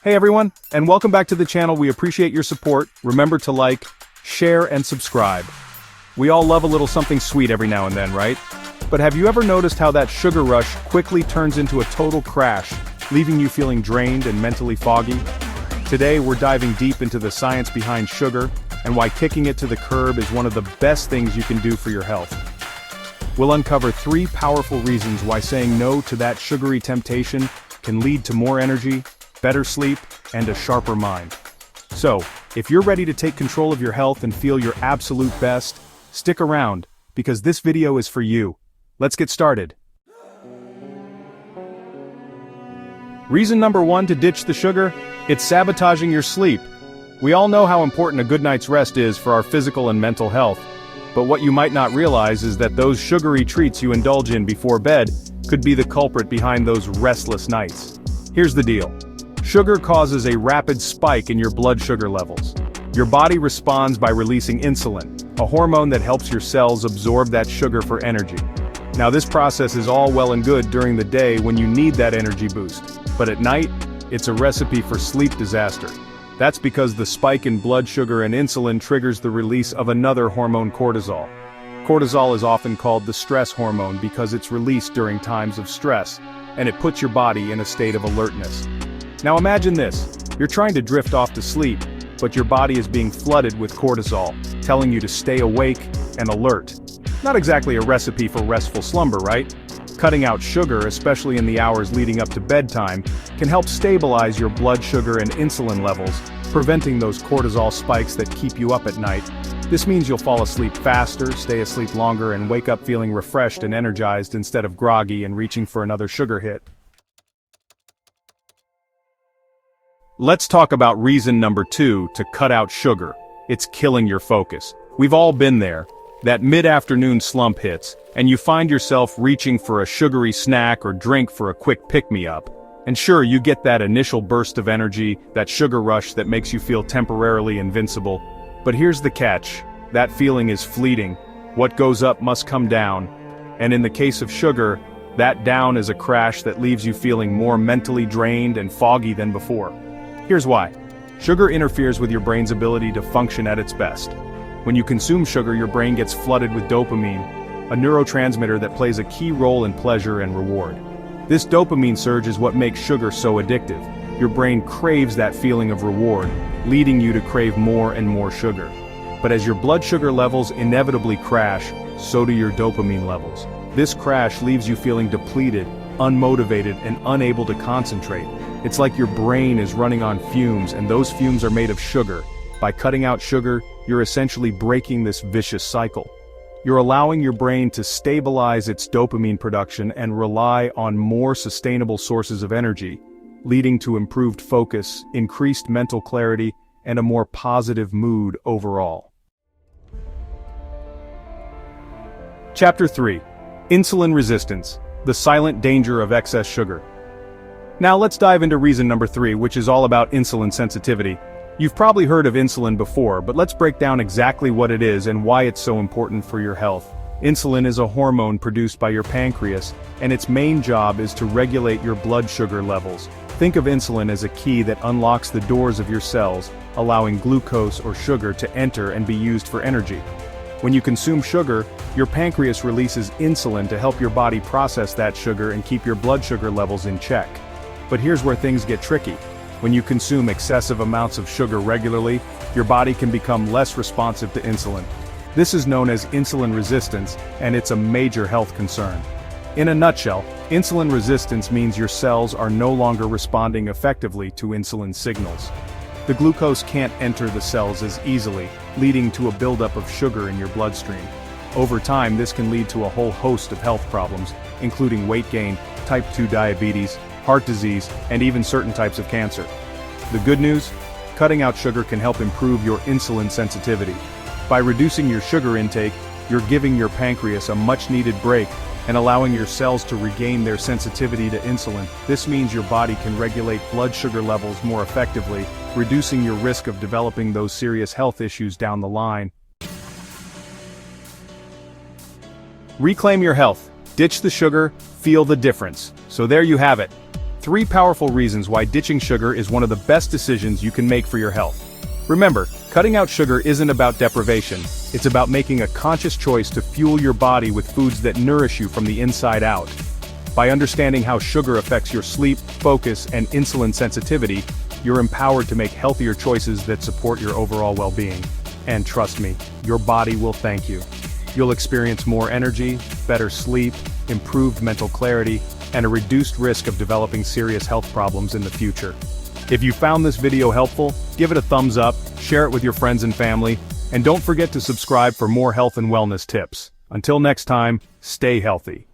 Hey everyone, and welcome back to the channel. We appreciate your support. Remember to like, share, and subscribe. We all love a little something sweet every now and then, right? But have you ever noticed how that sugar rush quickly turns into a total crash, leaving you feeling drained and mentally foggy? Today we're diving deep into the science behind sugar, and why kicking it to the curb is one of the best things you can do for your health. We'll uncover 3 powerful reasons why saying no to that sugary temptation can lead to more energy, better sleep, and a sharper mind. So, if you're ready to take control of your health and feel your absolute best, stick around, because this video is for you. Let's get started. Reason number 1 to ditch the sugar: it's sabotaging your sleep. We all know how important a good night's rest is for our physical and mental health, but what you might not realize is that those sugary treats you indulge in before bed could be the culprit behind those restless nights. Here's the deal. Sugar causes a rapid spike in your blood sugar levels. Your body responds by releasing insulin, a hormone that helps your cells absorb that sugar for energy. Now this process is all well and good during the day when you need that energy boost, but at night, it's a recipe for sleep disaster. That's because the spike in blood sugar and insulin triggers the release of another hormone, cortisol. Cortisol is often called the stress hormone because it's released during times of stress, and it puts your body in a state of alertness. Now imagine this, you're trying to drift off to sleep, but your body is being flooded with cortisol, telling you to stay awake and alert. Not exactly a recipe for restful slumber, right? Cutting out sugar, especially in the hours leading up to bedtime, can help stabilize your blood sugar and insulin levels, preventing those cortisol spikes that keep you up at night. This means you'll fall asleep faster, stay asleep longer, and wake up feeling refreshed and energized instead of groggy and reaching for another sugar hit. Let's talk about reason number 2 to cut out sugar. It's killing your focus. We've all been there. That mid-afternoon slump hits, and you find yourself reaching for a sugary snack or drink for a quick pick-me-up. And sure, you get that initial burst of energy, that sugar rush that makes you feel temporarily invincible. But here's the catch. That feeling is fleeting. What goes up must come down. And in the case of sugar, that down is a crash that leaves you feeling more mentally drained and foggy than before. Here's why. Sugar interferes with your brain's ability to function at its best. When you consume sugar, your brain gets flooded with dopamine, a neurotransmitter that plays a key role in pleasure and reward. This dopamine surge is what makes sugar so addictive. Your brain craves that feeling of reward, leading you to crave more and more sugar. But as your blood sugar levels inevitably crash, so do your dopamine levels. This crash leaves you feeling depleted, unmotivated, and unable to concentrate. It's like your brain is running on fumes, and those fumes are made of sugar. By cutting out sugar, you're essentially breaking this vicious cycle. You're allowing your brain to stabilize its dopamine production and rely on more sustainable sources of energy, leading to improved focus, increased mental clarity, and a more positive mood overall. Chapter 3. Insulin Resistance, the silent danger of excess sugar. Now let's dive into reason number 3, which is all about insulin sensitivity. You've probably heard of insulin before, but let's break down exactly what it is and why it's so important for your health. Insulin is a hormone produced by your pancreas, and its main job is to regulate your blood sugar levels. Think of insulin as a key that unlocks the doors of your cells, allowing glucose or sugar to enter and be used for energy. When you consume sugar, your pancreas releases insulin to help your body process that sugar and keep your blood sugar levels in check. But here's where things get tricky. When you consume excessive amounts of sugar regularly, your body can become less responsive to insulin. This is known as insulin resistance, and it's a major health concern. In a nutshell, insulin resistance means your cells are no longer responding effectively to insulin signals. The glucose can't enter the cells as easily, leading to a buildup of sugar in your bloodstream. Over time, this can lead to a whole host of health problems, including weight gain, type 2 diabetes, heart disease, and even certain types of cancer. The good news? Cutting out sugar can help improve your insulin sensitivity. By reducing your sugar intake, you're giving your pancreas a much-needed break and allowing your cells to regain their sensitivity to insulin. This means your body can regulate blood sugar levels more effectively, reducing your risk of developing those serious health issues down the line. Reclaim your health. Ditch the sugar, feel the difference. So there you have it. 3 powerful reasons why ditching sugar is one of the best decisions you can make for your health. Remember, cutting out sugar isn't about deprivation, it's about making a conscious choice to fuel your body with foods that nourish you from the inside out. By understanding how sugar affects your sleep, focus, and insulin sensitivity, you're empowered to make healthier choices that support your overall well-being. And trust me, your body will thank you. You'll experience more energy, better sleep, improved mental clarity, and a reduced risk of developing serious health problems in the future. If you found this video helpful, give it a thumbs up, share it with your friends and family, and don't forget to subscribe for more health and wellness tips. Until next time, stay healthy.